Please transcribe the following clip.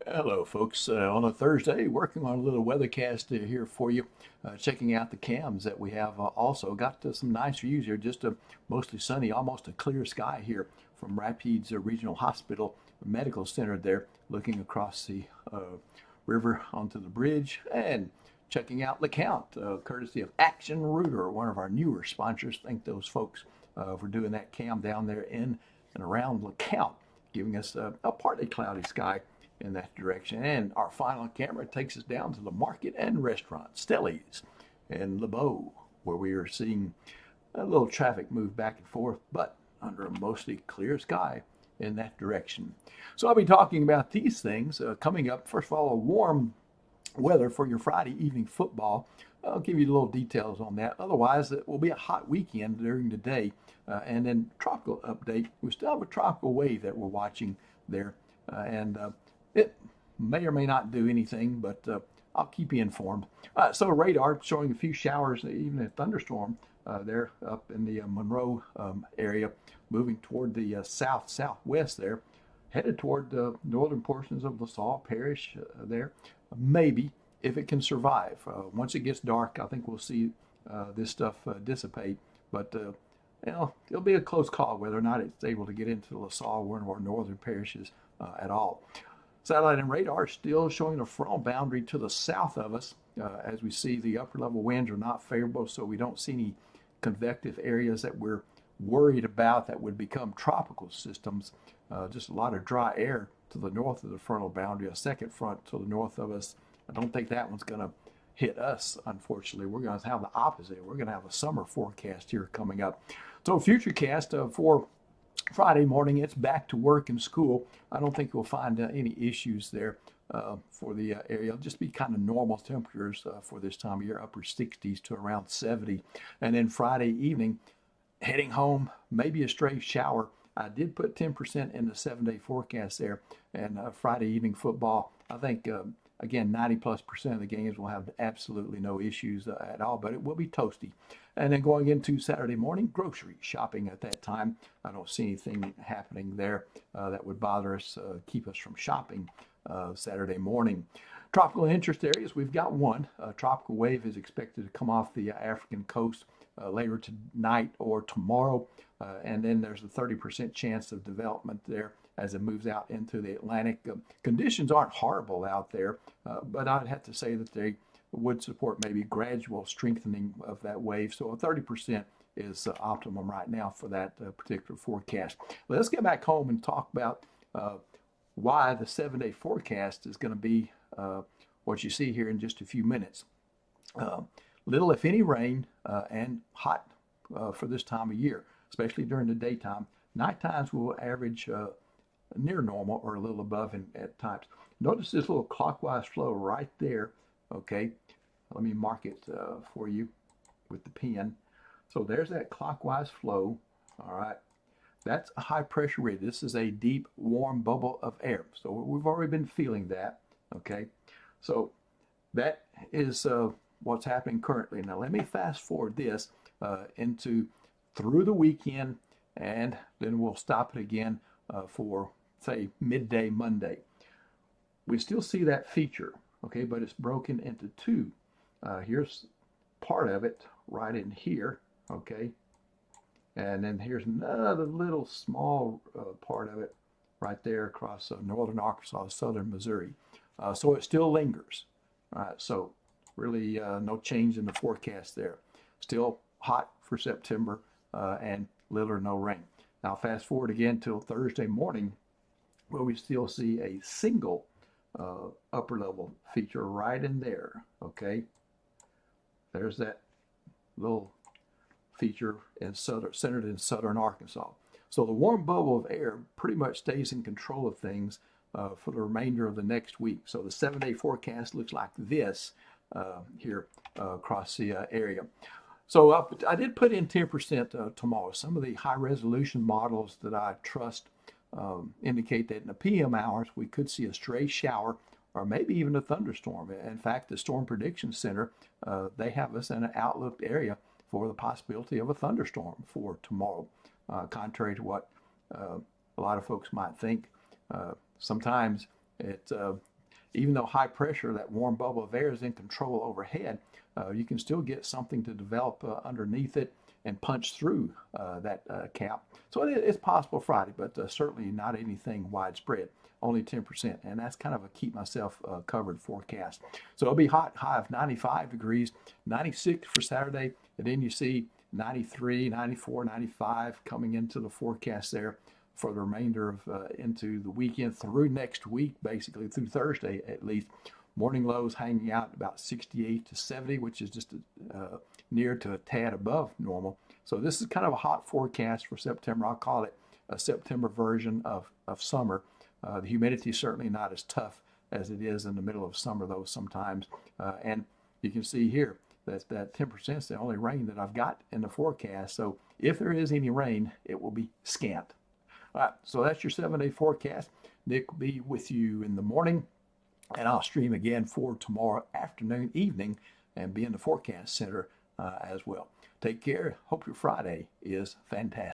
Hello, folks. On a Thursday, working on a little weathercast here for you, checking out the cams that we have. Also, got some nice views here. Just a mostly sunny, almost a clear sky here from Rapides Regional Hospital Medical Center. There, looking across the river onto the bridge and checking out LeCount, courtesy of Action Rooter, one of our newer sponsors. Thank those folks for doing that cam down there in and around LeCount, giving us a partly cloudy sky in that direction. And our final camera takes us down to the market and restaurant, Stellies in LeBeau, where we are seeing a little traffic move back and forth, but under a mostly clear sky in that direction. So I'll be talking about these things coming up. First of all, a warm weather for your Friday evening football. I'll give you a little details on that. Otherwise, it will be a hot weekend during the day. And then tropical update. We still have a tropical wave that we're watching there. And it may or may not do anything, but I'll keep you informed. So radar showing a few showers, even a thunderstorm there up in the Monroe area, moving toward the southwest there, headed toward the northern portions of LaSalle Parish there. Maybe if it can survive. Once it gets dark, I think we'll see this stuff dissipate. But it'll be a close call whether or not it's able to get into LaSalle, one of our northern parishes, at all. Satellite and radar still showing a frontal boundary to the south of us. As we see, the upper level winds are not favorable, so we don't see any convective areas that we're worried about that would become tropical systems. Just a lot of dry air to the north of the frontal boundary, a second front to the north of us. I don't think that one's going to hit us, unfortunately. We're going to have the opposite. We're going to have a summer forecast here coming up. So futurecast for Friday morning, it's back to work and school. I don't think we'll find any issues there for the area. It'll just be kind of normal temperatures for this time of year, upper 60s to around 70. And then Friday evening, heading home, maybe a stray shower. I did put 10% in the 7-day forecast there. And Friday evening football, I think, again, 90+% of the games will have absolutely no issues at all, but it will be toasty. And then going into Saturday morning, grocery shopping at that time. I don't see anything happening there that would bother us, keep us from shopping Saturday morning. Tropical interest areas, we've got one. A tropical wave is expected to come off the African coast later tonight or tomorrow. And then there's a 30% chance of development there as it moves out into the Atlantic. Conditions aren't horrible out there, but I'd have to say that they would support maybe gradual strengthening of that wave. So a 30% is optimum right now for that particular forecast. Let's get back home and talk about why the 7-day forecast is going to be what you see here in just a few minutes. Little, if any, rain and hot for this time of year, especially during the daytime. Night times will average near normal or a little above at times. Notice this little clockwise flow right there. Okay, let me mark it for you with the pen. So there's that clockwise flow. All right, that's a high pressure ridge. This is a deep, warm bubble of air. So we've already been feeling that. Okay, so that is what's happening currently. Now let me fast forward this into through the weekend, and then we'll stop it again for, say, midday Monday. We still see that feature, okay, but it's broken into two. Here's part of it right in here, okay, and then here's another little small part of it right there across northern Arkansas, southern Missouri. So it still lingers. All right, so really no change in the forecast there. Still hot for September and little or no rain. Now fast forward again till Thursday morning, where we still see a single upper level feature right in there. Okay, there's that little feature centered in southern Arkansas. So the warm bubble of air pretty much stays in control of things for the remainder of the next week. So the 7-day forecast looks like this here across the area. So I did put in 10% tomorrow. Some of the high resolution models that I trust indicate that in the PM hours we could see a stray shower or maybe even a thunderstorm. In fact, the Storm Prediction Center, they have us in an outlook area for the possibility of a thunderstorm for tomorrow, contrary to what a lot of folks might think. Sometimes It even though high pressure, that warm bubble of air is in control overhead, you can still get something to develop underneath it and punch through that cap. So it's possible Friday, but certainly not anything widespread, only 10%. And that's kind of a keep myself covered forecast. So it'll be hot, high of 95 degrees, 96 for Saturday. And then you see 93, 94, 95 coming into the forecast there for the remainder of into the weekend through next week, basically through Thursday at least. Morning lows hanging out about 68 to 70, which is just near to a tad above normal. So this is kind of a hot forecast for September. I'll call it a September version of summer. The humidity is certainly not as tough as it is in the middle of summer, though, sometimes. And you can see here that 10% is the only rain that I've got in the forecast. So if there is any rain, it will be scant. All right, so that's your 7-day forecast. Nick will be with you in the morning, and I'll stream again for tomorrow afternoon, evening, and be in the forecast center as well. Take care. Hope your Friday is fantastic.